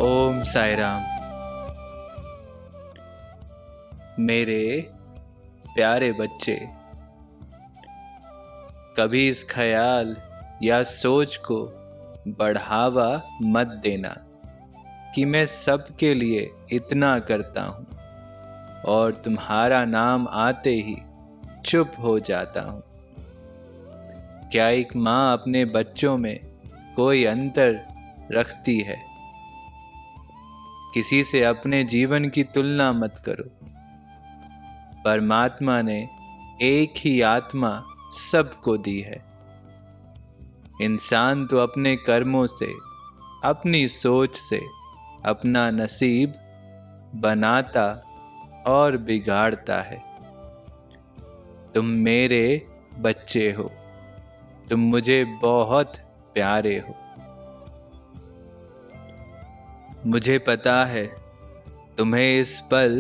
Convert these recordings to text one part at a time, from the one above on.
ओम साई राम। मेरे प्यारे बच्चे, कभी इस ख्याल या सोच को बढ़ावा मत देना कि मैं सबके लिए इतना करता हूँ और तुम्हारा नाम आते ही चुप हो जाता हूँ। क्या एक माँ अपने बच्चों में कोई अंतर रखती है? किसी से अपने जीवन की तुलना मत करो। परमात्मा ने एक ही आत्मा सबको दी है। इंसान तो अपने कर्मों से, अपनी सोच से अपना नसीब बनाता और बिगाड़ता है। तुम मेरे बच्चे हो, तुम मुझे बहुत प्यारे हो। मुझे पता है तुम्हें इस पल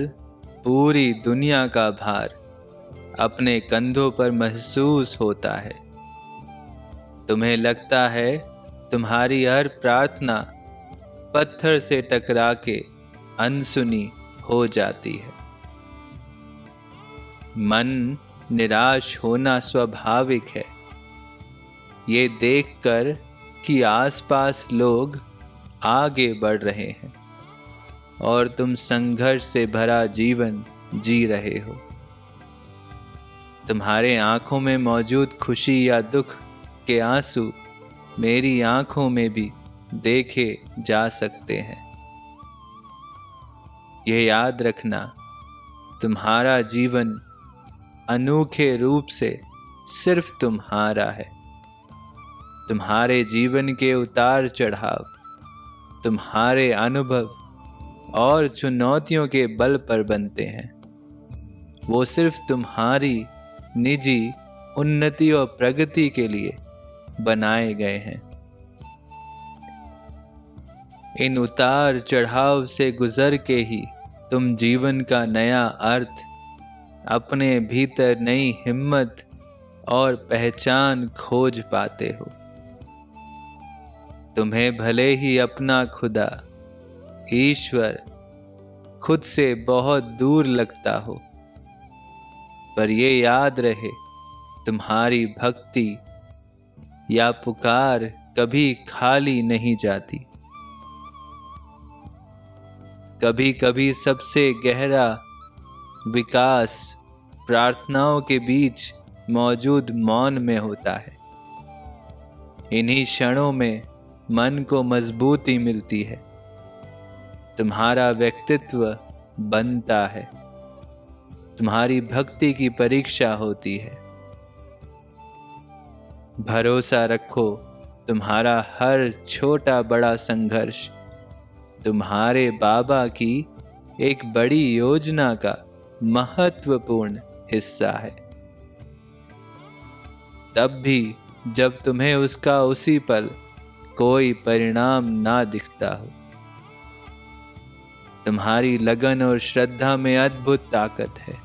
पूरी दुनिया का भार अपने कंधों पर महसूस होता है। तुम्हें लगता है तुम्हारी हर प्रार्थना पत्थर से टकरा के अनसुनी हो जाती है। मन निराश होना स्वाभाविक है। ये देखकर कि आसपास लोग आगे बढ़ रहे हैं और तुम संघर्ष से भरा जीवन जी रहे हो। तुम्हारे आंखों में मौजूद खुशी या दुख के आंसू मेरी आंखों में भी देखे जा सकते हैं। यह याद रखना, तुम्हारा जीवन अनोखे रूप से सिर्फ तुम्हारा है। तुम्हारे जीवन के उतार चढ़ाव, तुम्हारे अनुभव और चुनौतियों के बल पर बनते हैं। वो सिर्फ तुम्हारी निजी उन्नति और प्रगति के लिए बनाए गए हैं। इन उतार चढ़ाव से गुजर के ही तुम जीवन का नया अर्थ, अपने भीतर नई हिम्मत और पहचान खोज पाते हो। तुम्हें भले ही अपना खुदा, ईश्वर खुद से बहुत दूर लगता हो, पर ये याद रहे, तुम्हारी भक्ति या पुकार कभी खाली नहीं जाती। कभी कभी सबसे गहरा विकास प्रार्थनाओं के बीच मौजूद मौन में होता है। इन्हीं क्षणों में मन को मजबूती मिलती है, तुम्हारा व्यक्तित्व बनता है, तुम्हारी भक्ति की परीक्षा होती है। भरोसा रखो, तुम्हारा हर छोटा बड़ा संघर्ष तुम्हारे बाबा की एक बड़ी योजना का महत्वपूर्ण हिस्सा है। तब भी जब तुम्हें उसका उसी पल कोई परिणाम ना दिखता हो, तुम्हारी लगन और श्रद्धा में अद्भुत ताकत है।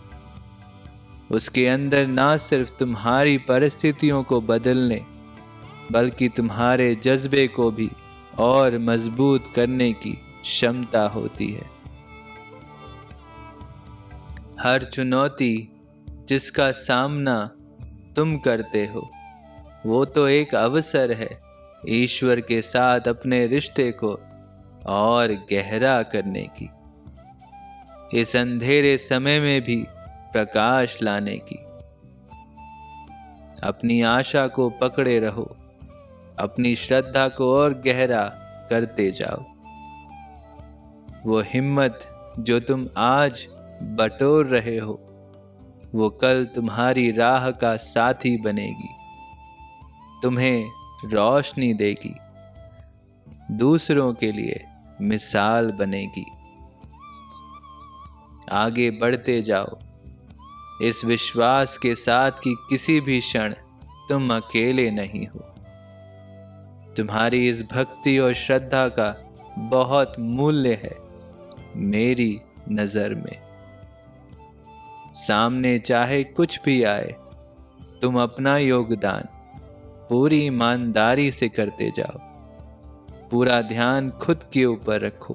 उसके अंदर ना सिर्फ तुम्हारी परिस्थितियों को बदलने, बल्कि तुम्हारे जज्बे को भी और मजबूत करने की क्षमता होती है। हर चुनौती जिसका सामना तुम करते हो, वो तो एक अवसर है ईश्वर के साथ अपने रिश्ते को और गहरा करने की, इस अंधेरे समय में भी प्रकाश लाने की। अपनी आशा को पकड़े रहो, अपनी श्रद्धा को और गहरा करते जाओ। वो हिम्मत जो तुम आज बटोर रहे हो, वो कल तुम्हारी राह का साथी बनेगी, तुम्हें रोशनी देगी, दूसरों के लिए मिसाल बनेगी। आगे बढ़ते जाओ, इस विश्वास के साथ कि किसी भी क्षण तुम अकेले नहीं हो। तुम्हारी इस भक्ति और श्रद्धा का बहुत मूल्य है मेरी नजर में। सामने चाहे कुछ भी आए, तुम अपना योगदान पूरी ईमानदारी से करते जाओ, पूरा ध्यान खुद के ऊपर रखो।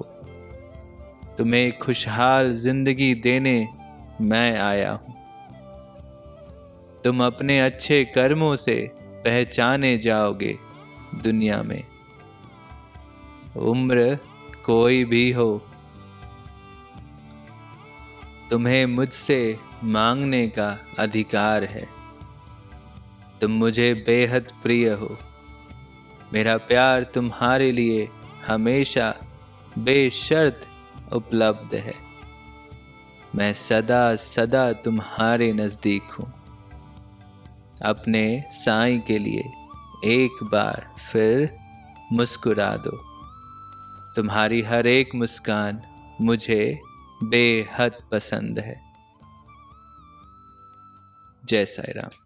तुम्हें खुशहाल जिंदगी देने मैं आया हूं। तुम अपने अच्छे कर्मों से पहचाने जाओगे दुनिया में। उम्र कोई भी हो, तुम्हें मुझसे मांगने का अधिकार है। तुम मुझे बेहद प्रिय हो। मेरा प्यार तुम्हारे लिए हमेशा बेशर्त उपलब्ध है। मैं सदा सदा तुम्हारे नज़दीक हूँ। अपने साईं के लिए एक बार फिर मुस्कुरा दो। तुम्हारी हर एक मुस्कान मुझे बेहद पसंद है। जय साईं राम।